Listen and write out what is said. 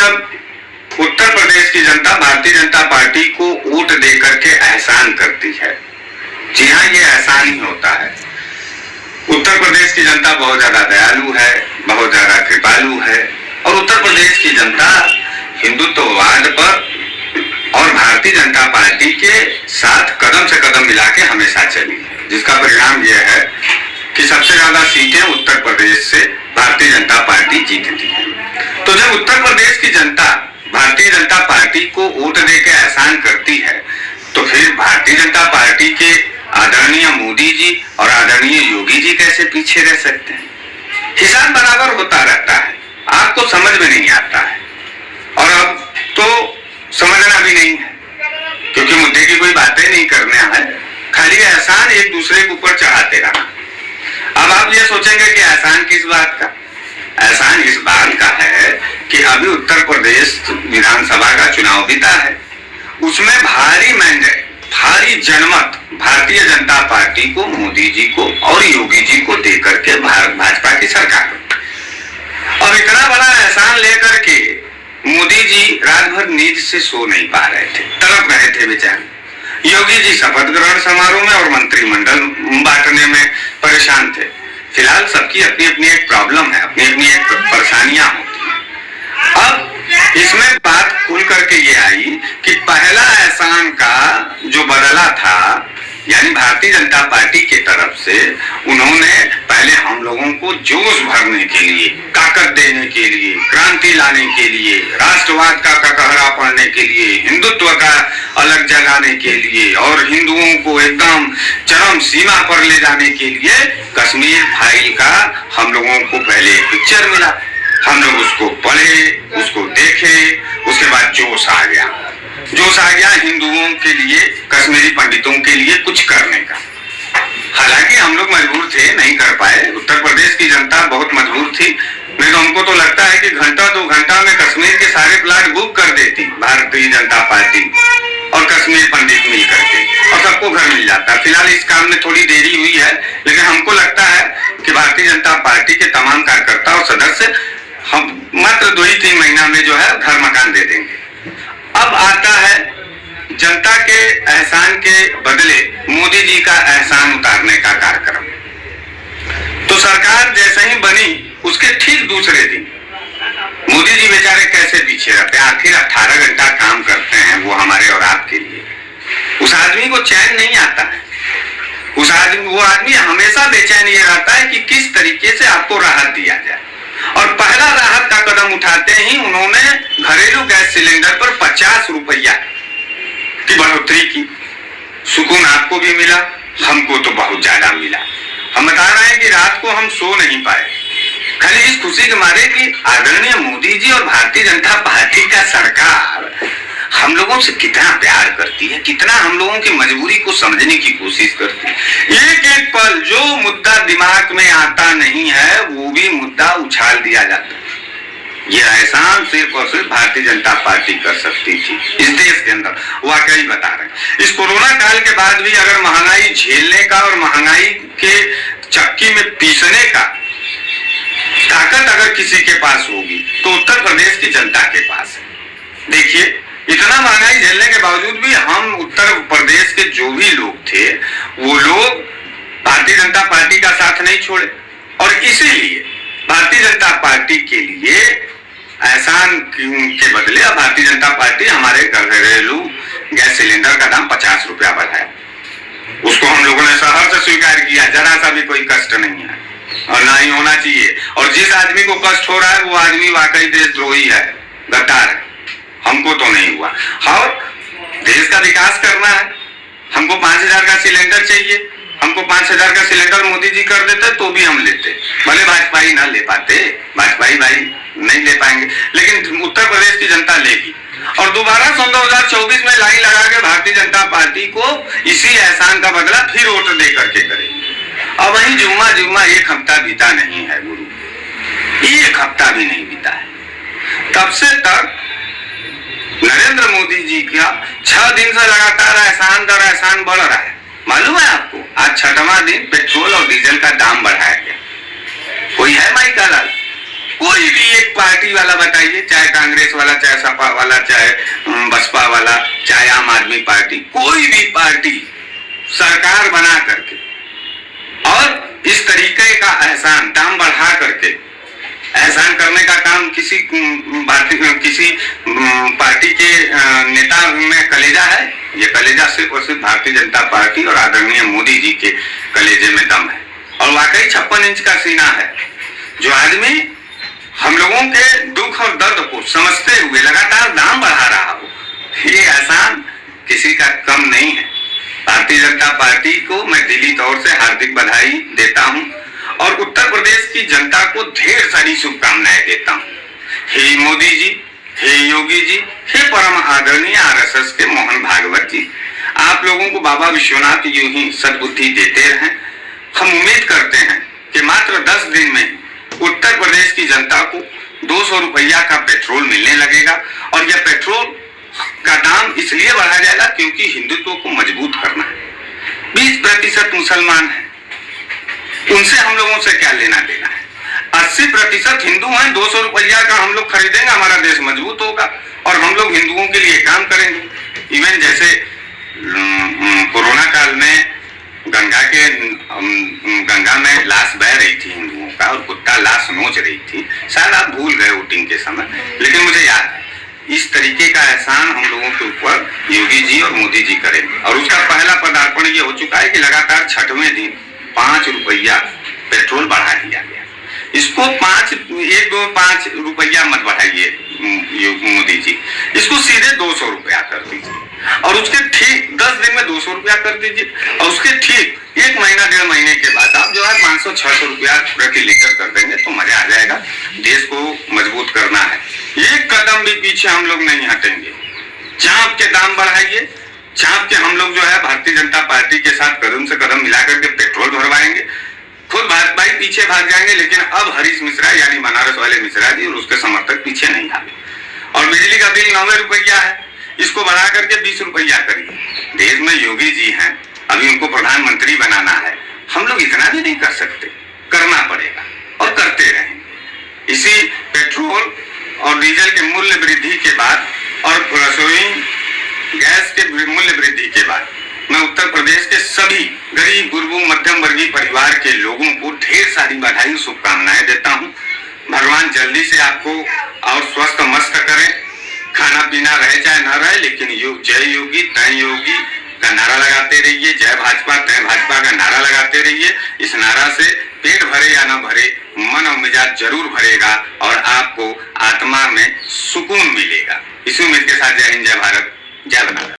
जब उत्तर प्रदेश की जनता भारतीय जनता पार्टी को वोट दे करके एहसान करती है, जी हाँ, ये एहसान ही होता है। उत्तर प्रदेश की जनता बहुत ज्यादा दयालु है, बहुत ज्यादा कृपालु है, और उत्तर प्रदेश की जनता हिंदुत्ववाद पर और भारतीय जनता पार्टी के साथ कदम से कदम मिला के हमेशा चली है, जिसका परिणाम यह है कि सबसे ज्यादा सीटें उत्तर प्रदेश से भारतीय जनता पार्टी जीतती है। तो जब उत्तर प्रदेश की जनता भारतीय जनता पार्टी को वोट देकर एहसान करती है, तो फिर भारतीय जनता पार्टी के आदरणीय मोदी जी और आदरणीय योगी जी कैसे पीछे रह सकते हैं? हिसाब बराबर होता रहता है, आपको समझ में नहीं आता है, और अब तो समझना भी नहीं है, क्योंकि मुद्दे की कोई बातें नहीं करना है, खाली एहसान एक दूसरे के ऊपर चढ़ाते रहना। अब आप ये सोचेंगे कि एहसान किस बात का? एहसान इस बात का है कि अभी उत्तर प्रदेश विधानसभा का चुनाव बीता है, उसमें भारी मैंडेट, भारी जनमत भारतीय जनता पार्टी को, मोदी जी को और योगी जी को देकर के भाजपा की सरकार, और इतना बड़ा एहसान लेकर के मोदी जी रात भर नींद से सो नहीं पा रहे थे, तड़प रहे थे बेचारे। योगी जी शपथ ग्रहण समारोह में और मंत्रिमंडल बांटने में परेशान थे। फिलहाल सबकी अपनी अपनी एक प्रॉब्लम है, अपनी अपनी एक परेशानियां होती हैं। अब इसमें बात खुल करके ये आई कि पहला एहसान का जो बदला था, यानी भारतीय जनता पार्टी की तरफ से उन्होंने पहले हम लोगों को जोश भरने के लिए, ताकत देने के लिए, क्रांति लाने के लिए, राष्ट्रवाद का ककहरा पड़ने के लिए, हिंदुत्व का अलग जगाने के लिए और हिंदुओं को एकदम चरम सीमा पर ले जाने के लिए कश्मीर फाइल का हम लोगों को पहले पिक्चर मिला, हम लोग उसको पढ़े, उसको देखे, उसके बाद जोश आ गया हिंदुओं के लिए, कश्मीरी पंडितों के लिए कुछ करने का। हालांकि हम लोग मजबूर थे, नहीं कर पाए। उत्तर प्रदेश की जनता बहुत मजबूर थी, नहीं तो हमको तो लगता है कि घंटा 2 घंटा में कश्मीर के सारे प्लाट बुक कर देती भारतीय जनता पार्टी और कश्मीर पंडित मिल करके, और सबको घर मिल जाता। फिलहाल इस काम में थोड़ी देरी हुई है, लेकिन हमको लगता है कि भारतीय जनता पार्टी के तमाम कार्यकर्ता और सदस्य हम मात्र 2 ही 3 महीना में जो है घर मकान दे देंगे। अब आता है जनता के एहसान के बदले मोदी जी का एहसान उतारने का कार्यक्रम। तो सरकार जैसे ही बनी उसके ठीक दूसरे दिन मोदी जी बेचारे कैसे पीछे रहते हैं? आखिर 18 घंटा काम करते हैं वो हमारे और आपके लिए। उस आदमी को चैन नहीं आता है, वो आदमी हमेशा बेचैन ये रहता है कि किस तरीके से आपको राहत दिया जाए। और पहला राहत का कदम उठाते ही उन्होंने घरेलू गैस सिलेंडर पर 50 रुपया की बढ़ोतरी की। सुकून आपको भी मिला, हमको तो बहुत ज्यादा मिला। हम बता रहे हैं कि रात को हम सो नहीं पाए, खाली इस खुशी के मारे कि आदरणीय मोदी जी और भारतीय जनता पार्टी का सरकार हम लोगों से कितना प्यार करती है, कितना हम लोगों की मजबूरी को समझने की कोशिश करती है। एक एक पल जो मुद्दा दिमाग में आता नहीं है वो भी मुद्दा उछाल दिया जाता है। ये एहसान सिर्फ और सिर्फ भारतीय जनता पार्टी कर सकती थी इस देश के अंदर। वाकई बता रहे हैं, इस कोरोना काल के बाद भी अगर महंगाई झेलने का और महंगाई के चक्की में पीसने का ताकत अगर किसी के पास होगी तो उत्तर प्रदेश की जनता के पास है। देखिए, इतना महंगाई झेलने के बावजूद भी हम उत्तर प्रदेश के जो भी लोग थे वो लोग भारतीय जनता पार्टी का साथ नहीं छोड़े, और इसीलिए भारतीय जनता पार्टी के लिए एहसान के बदले अब भारतीय जनता पार्टी हमारे घरेलू गैस सिलेंडर का दाम 50 रुपया बढ़ाया। उसको हम लोगों ने सहर्ष स्वीकार किया, जरा सा भी कोई कष्ट नहीं है और ना ही होना चाहिए। और जिस आदमी को कष्ट हो रहा है वो आदमी वाकई देशद्रोही है, गद्दार है। हमको तो नहीं हुआ। और देश का विकास करना है, हमको 5000 का सिलेंडर चाहिए, हमको 5000 का सिलेंडर मोदी जी कर देते तो भी हम लेते, भले भाजपाई ना ले पाते, भाजपाई भाई नहीं ले पाएंगे, लेकिन उत्तर प्रदेश की जनता लेगी। और दोबारा 2024 में लाइन लगा के भारतीय जनता पार्टी को इसी एहसान का बदला फिर वोट दे करके करेगी। अब वही जुम्मा 1 हफ्ता बीता नहीं है गुरु, 1 हफ्ता भी नहीं बीता है, तब से तक नरेंद्र मोदी जी का 6 दिन से लगातार एहसान दर एहसान बढ़ रहा है। मालूम है आपको, आज 6वां दिन पेट्रोल और डीजल का दाम बढ़ाया गया। कोई है माई का लाल? कोई भी एक पार्टी वाला बताइए, चाहे कांग्रेस वाला, चाहे सपा वाला, चाहे बसपा वाला, चाहे आम आदमी पार्टी, कोई भी पार्टी सरकार बना करके और इस तरीके का एहसान, दाम बढ़ा करके एहसान करने का काम किसी पार्टी के नेता में कलेजा है? ये कलेजा सिर्फ और सिर्फ भारतीय जनता पार्टी और आदरणीय मोदी जी के कलेजे में दम है। और वाकई 56 इंच का सीना है। जो आदमी हम लोगों के दुख और दर्द को समझते हुए लगातार दाम बढ़ा रहा हो, ये एहसान किसी का कम नहीं है। भारतीय जनता पार्टी को मैं दिली तौर से हार्दिक बधाई देता हूं और उत्तर प्रदेश की जनता को ढेर सारी शुभकामनाएं देता हूं। हे मोदी जी, हे योगी जी, हे परम आदरणीय आरएसएस के मोहन भागवत जी, आप लोगों को बाबा विश्वनाथ यूं ही सद्बुद्धि देते रहें। हम उम्मीद करते हैं कि मात्र 10 दिन में उत्तर प्रदेश की जनता को 200 रुपया का पेट्रोल मिलने लगेगा और यह पेट्रोल का दाम इसलिए बढ़ाया जाएगा क्योंकि हिंदुत्व को मजबूत करना है। 20% मुसलमान हैं, उनसे हम लोगों से क्या लेना देना है? 80% हिंदू हैं। 200 रुपया का हम लोग खरीदेंगे, हमारा देश मजबूत होगा और हम लोग हिंदुओं के लिए काम करेंगे। इवन जैसे कोरोना काल में गंगा में लाश बह रही थी हिंदुओं का और कुत्ता लाश नोच रही थी, शायद आप भूल गए वोटिंग के समय, लेकिन मुझे याद है। इस तरीके का एहसान हम लोगों के ऊपर योगी जी और मोदी जी करेंगे और उसका पहला पदार्पण ये हो चुका है कि लगातार 6वें दिन 5 रुपया पेट्रोल बढ़ा दिया गया। इसको 5 रुपया मत बढ़ाइए मोदी जी, इसको सीधे 200 रुपया कर दीजिए और उसके ठीक 10 दिन में 200 रुपया कर दीजिए और उसके ठीक 1 महीना 1.5 महीने के बाद आप जो है 500-600 रुपया प्रति लीटर कर देंगे तो मजा आ जाएगा। देश को मजबूत करना है, एक कदम भी पीछे हम लोग नहीं हटेंगे। चाप के दाम बढ़ाइए, चाप के हम लोग जो है भारतीय जनता पार्टी के साथ कदम से कदम मिला करके पेट्रोल भरवाएंगे। खुद भाजपा ही पीछे भाग जाएंगे, लेकिन अब हरीश मिश्रा यानी बनारस वाले मिश्रा जी और उसके समर्थक पीछे नहीं भागे। और बिजली का बिल 9 रुपया है, इसको बढ़ा करके 20 रुपया करिए। देश में योगी जी हैं, अभी उनको प्रधानमंत्री बनाना है, हम लोग इतना भी नहीं कर सकते, करना पड़ेगा और करते रहेंगे। इसी पेट्रोल और डीजल के मूल्य वृद्धि के बाद और रसोई गैस के मूल्य वृद्धि के बाद मैं उत्तर प्रदेश के सभी गरीब गुरबों मध्यम वर्गीय परिवार के लोगों को ढेर सारी बधाई शुभकामनाएं देता हूं। भगवान जल्दी से आपको और स्वस्थ मस्त करें, खाना पीना रहे चाहे न रहे, लेकिन जय योगी तय योगी का नारा लगाते रहिए, जय भाजपा तय भाजपा का नारा लगाते रहिए। इस नारा से पेट भरे या न भरे मन और मिजाज जरूर भरेगा और आपको आत्मा में सुकून मिलेगा। इसी उम्मीद के साथ जय हिंद, जय भारत, जय बनारस।